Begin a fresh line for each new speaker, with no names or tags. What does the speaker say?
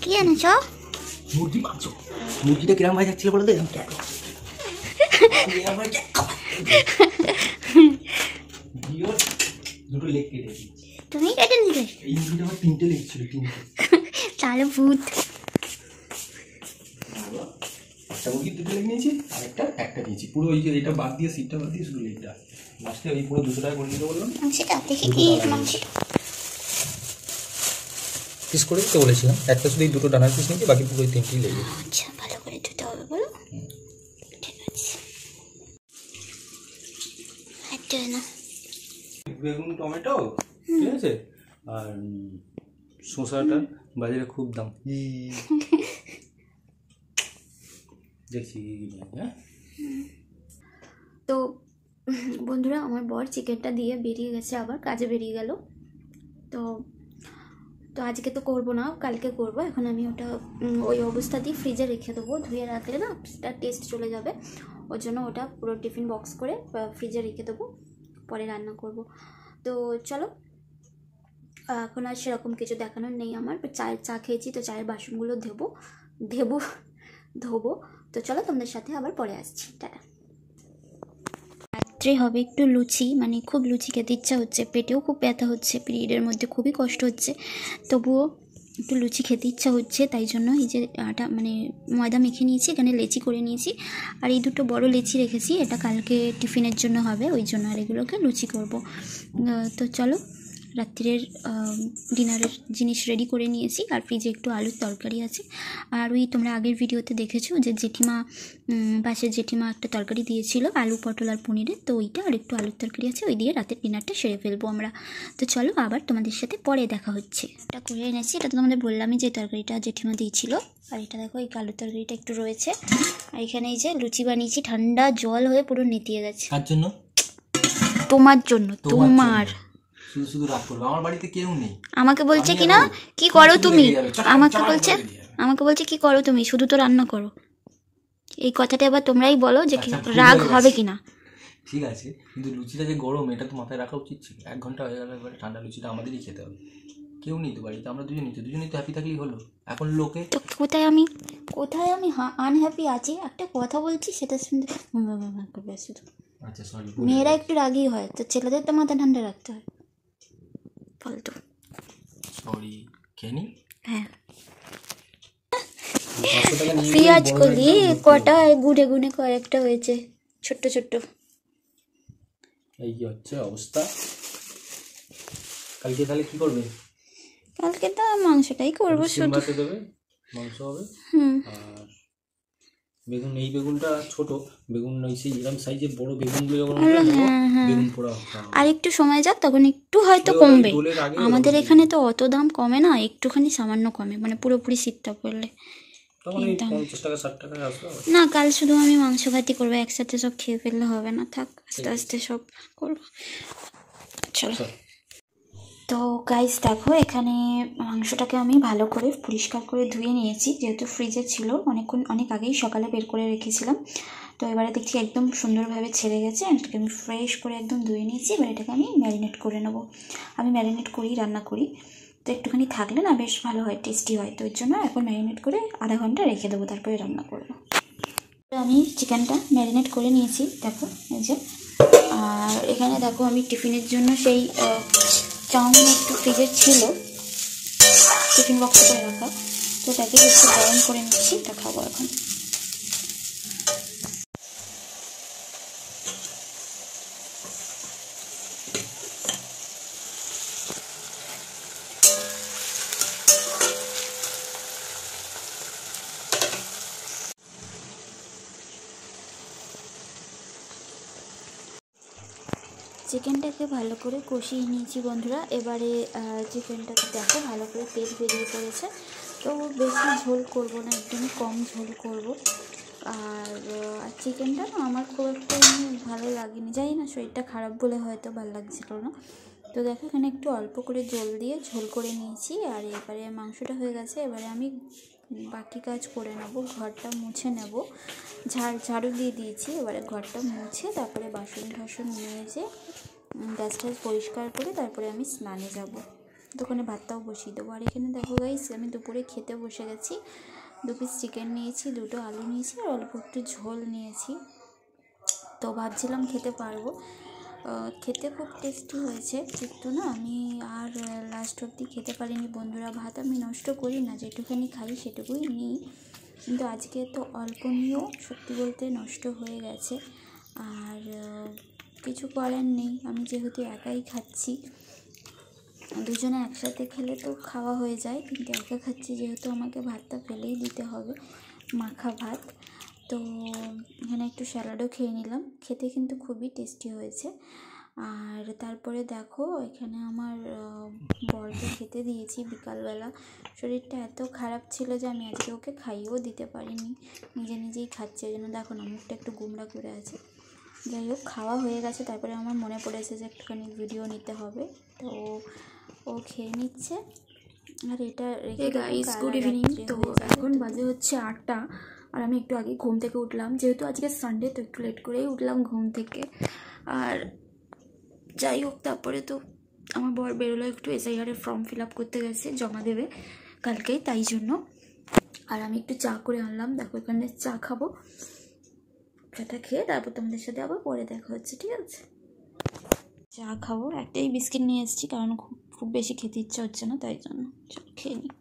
কি এনেছ?
মুরগি মাংস। মুরগিটা কিরম ভাই যাচ্ছিল বলো তো? দুটো লেগ কেটে
তুমি কেটে নিলে?
এই মুরগিটা আমার 3টে লেগ ছিল, 3টে।
তাহলে ভূত।
একটা মুরগির 2টো লেগ নিয়েছি, আর একটা নিয়েছি। পুরো ওই যে এটা বাদ দিয়ে, সিটটা বাদ দিয়ে শুধু লেগটা। লাস্টে ওই পুরো 200 টাকা করে নিতে বললাম।
সেটা দেখি কি মাংস
পিস করে দিতে বলেছিলাম। একটা শুধু এই 2টো ডানার পিস নিয়েছি, বাকি পুরো 3টেই লেগে।
আচ্ছা, ভালো করে ধুতে হবে বলো। ঠিক আছে, হাঁটতে না।
বেগুন, টমেটো, ঠিক আছে, আর শসাটা বাজারে খুব দাম। দেখছি। হ্যাঁ,
তো বন্ধুরা, আমার বর চিকেনটা দিয়ে বেরিয়ে গেছে, আবার কাজে বেরিয়ে গেল। তো তো আজকে তো করবো না, কালকে করব। এখন আমি ওটা ওই অবস্থাতেই ফ্রিজে রেখে দেবো। ধুয়ে রাখলে না তার টেস্ট চলে যাবে, ওর জন্য ওটা পুরো টিফিন বক্স করে ফ্রিজে রেখে দেবো, পরে রান্না করব। তো চলো, এখন আর সেরকম কিছু দেখানোর নেই আমার। চা খেয়েছি, তো চায়ের বাসনগুলো ধোবো। তো চলো, তোমাদের সাথে আবার পরে আসছি। টাটা। রাত্রে হবে একটু লুচি, মানে খুব লুচি খেতে ইচ্ছা হচ্ছে, পেটেও খুব ব্যথা হচ্ছে, পিরিয়ডের মধ্যে খুবই কষ্ট হচ্ছে, তবুও একটু লুচি খেতে ইচ্ছা হচ্ছে। তাই জন্য এই যে আটা মানে ময়দা মেখে নিয়েছি, এখানে লেচি করে নিয়েছি, আর এই দুটো বড় লেচি রেখেছি, এটা কালকে টিফিনের জন্য হবে, ওই জন্য আর এগুলোকে লুচি করব। তো চলো, রাত্রির ডিনারের জিনিস রেডি করে নিয়েছি, আর ফ্রিজে একটু আলুর তরকারি আছে। আর ওই তোমরা আগের ভিডিওতে দেখেছো যে জেঠিমা, পাশের জেঠিমা একটা তরকারি দিয়েছিল আলু পটল আর পনিরের, তো ওইটা আর একটু আলুর তরকারি আছে, ওই দিয়ে রাতের ডিনারটা সেরে ফেলবো আমরা। তো চলো, আবার তোমাদের সাথে পরে দেখা হচ্ছে। এটা করে এনেছি, এটা তো তোমাদের বললামই যে তরকারিটা জেঠিমা দিয়েছিল। আর এটা দেখো, এই আলুর তরকারিটা একটু রয়েছে, আর এখানে এই যে লুচি বানিয়েছি, ঠান্ডা জল হয়ে পুরো নেতিয়ে গেছে।
কার জন্য?
তোমার জন্য। তোমার
শুধু শুধু রাগ করবে, আমার বাড়িতে কেউ নেই।
আমাকে বলছে কি না, কি করো তুমি, আমাকে বলছে কি করো তুমি, শুধু তো রান্না করো। এই কথাটা এবার তোমরাই বলো যে রাগ হবে কিনা।
ঠিক আছে, কিন্তু লুচিটা যে গরম, এটা তো মাথায় রাখা উচিত ছিল। 1 ঘন্টা হয়ে গেল, এবারে ঠান্ডা লুচিটা আমাদেরই খেতে হবে। কেউ নেই তো বাড়িতে, আমরা দুজনেই তো হ্যাপি থাকলেই হলো। এখন লোকে
তো কোথায় আমি আনহ্যাপি আছি, একটা কথা বলছি সেটা শুনতে করবে শুধু।
আচ্ছা সরি,
মেয়েরা একটু রাগই হয়, তো ছেলেদের তো মাথা ঠান্ডা রাখতে হয়। ফালতু।
সরি কেনি।
হ্যাঁ, পেঁয়াজ কলি কটা গুনে গুনে কয়েকটা হয়েছে, ছোট্ট ছোট্ট।
এই কি হচ্ছে অবস্থা? কালকে তাহলে কি করবে?
কালকে তো মাংসটাই করবো শুধু।
দেবে, মাংস হবে। আর বেগুন, এই বেগুনটা ছোট বেগুন নয়, সেই এরকম সাইজের বড় বেগুনগুলো বেগুন পোড়া।
আর একটু সময় যাক, তখন একটু হয়তো কমবে। আমাদের এখানে তো অত দাম কমে না, একটুখানি সামান্য কমে, মানে পুরোপুরি শীতটা পড়লে।
তখন 50 টাকা 60 টাকা আসবে
না, কাল শুধু আমি মাংস ভাতি করবো, একসাথে সব খেয়ে ফেললে হবে না, থাক আস্তে আস্তে সব করবো। চলো। তো গাইস দেখো, এখানে মাংসটাকে আমি ভালো করে পরিষ্কার করে ধুয়ে নিয়েছি, যেহেতু ফ্রিজে ছিল অনেক আগেই, সকালে বের করে রেখেছিলাম। তো এবারে দেখছি একদম সুন্দরভাবে ছেড়ে গেছে, এটাকে আমি ফ্রেশ করে একদম ধুয়ে নিয়েছি। এবার এটাকে আমি ম্যারিনেট করে নেব। আমি ম্যারিনেট করেই রান্না করি, তো একটুখানি থাকলে না বেশ ভালো হয়, টেস্টি হয়। তো ওই জন্য এখন ম্যারিনেট করে আধা ঘন্টা রেখে দেবো, তারপরে রান্না করবো। আমি চিকেনটা ম্যারিনেট করে নিয়েছি, দেখো এই যে। আর এখানে দেখো, আমি টিফিনের জন্য সেই চাউমিন একটু ফ্রিজে ছিল, টিফিন বক্সে করে রাখা, তো তাকে একটু গরম করে নিচ্ছি, এটা খাবো এখন। চিকেনটাকে ভালো করে কষিয়ে নিয়েছি বন্ধুরা। এবারে চিকেনটাকে দেখো ভালো করে তেল বেরিয়ে পড়েছে, তো বেশি ঝোল করব না, একদমই কম ঝোল করব। আর চিকেনটা না আমার খুব একটা ভালো লাগেনি, জানি না শরীরটা খারাপ বলে হয়তো ভালো লাগছিল না। তো দেখো, এখানে একটু অল্প করে জল দিয়ে ঝোল করে নিয়েছি, আর এবারে মাংসটা হয়ে গেছে। এবারে আমি বাকি কাজ করে নেব, ঘরটা মুছে নেব, ঝাড়ু দিয়ে দিয়েছি। এবারে ঘরটা মুছে তারপরে বাসন টাসন নিয়ে গ্যাস পরিষ্কার করে তারপরে আমি স্নানে যাব। দোকানে ভাতটাও বসিয়ে দেবো। আর এখানে দেখো গাইস, আমি দুপুরে খেতে বসে গেছি। 2 পিস চিকেন নিয়েছি, 2টো আলু নিয়েছি আর অল্প একটু ঝোল নিয়েছি। তো ভাবছিলাম খেতে পারবো। খেতে খুব টেস্টি হয়েছে, কিন্তু না আমি আর লাস্ট অবধি খেতে পারিনি বন্ধুরা। ভাত আমি নষ্ট করি না, যেটুখানি খাই সেটুকুই নিই, কিন্তু আজকে তো অল্প নিয়েও সত্যি বলতে নষ্ট হয়ে গেছে। আর কিছু করার নেই, আমি যেহেতু একাই খাচ্ছি। দুজনে একসাথে খেলে তো খাওয়া হয়ে যায়, কিন্তু একা খাচ্ছি যেহেতু আমাকে ভাতটা ফেলেই দিতে হবে, মাখা ভাত। তো এখানে একটু স্যালাডও খেয়ে নিলাম, খেতে কিন্তু খুবই টেস্টি হয়েছে। আর তারপরে দেখো এখানে আমার বরকে খেতে দিয়েছি বিকালবেলা। শরীরটা এত খারাপ ছিল যে আমি আজকে ওকে খাইয়েও দিতে পারিনি, নিজে নিজেই খাচ্ছে। ওই জন্য দেখো না মুখটা একটু গুমড়া করে আছে। যাই হোক, খাওয়া হয়ে গেছে, তারপরে আমার মনে পড়েছে যে একটুখানি ভিডিও নিতে হবে, তো ও খেয়ে নিচ্ছে। আর এটা রেখে গাইস, গুড ইভিনিং। তো এখন বাজে হচ্ছে 8টা, আর আমি একটু আগে ঘুম থেকে উঠলাম, যেহেতু আজকে সানডে তো একটু লেট করেই উঠলাম ঘুম থেকে। আর যাই হোক, তারপরে তো আমার বর বেরোলো, একটু SIR-এর ফর্ম ফিল আপ করতে গেছে, জমা দেবে কালকেই, তাই জন্য। আর আমি একটু চা করে আনলাম, দেখো এখানে চা খাবো। চাটা খেয়ে তারপর তোমাদের সাথে আবার পরে দেখা হচ্ছে, ঠিক আছে? চা খাবো, একটাই বিস্কিট নিয়ে এসেছি কারণ খুব বেশি খেতে ইচ্ছা হচ্ছে না, তাই জন্য। চল খেয়ে নিই।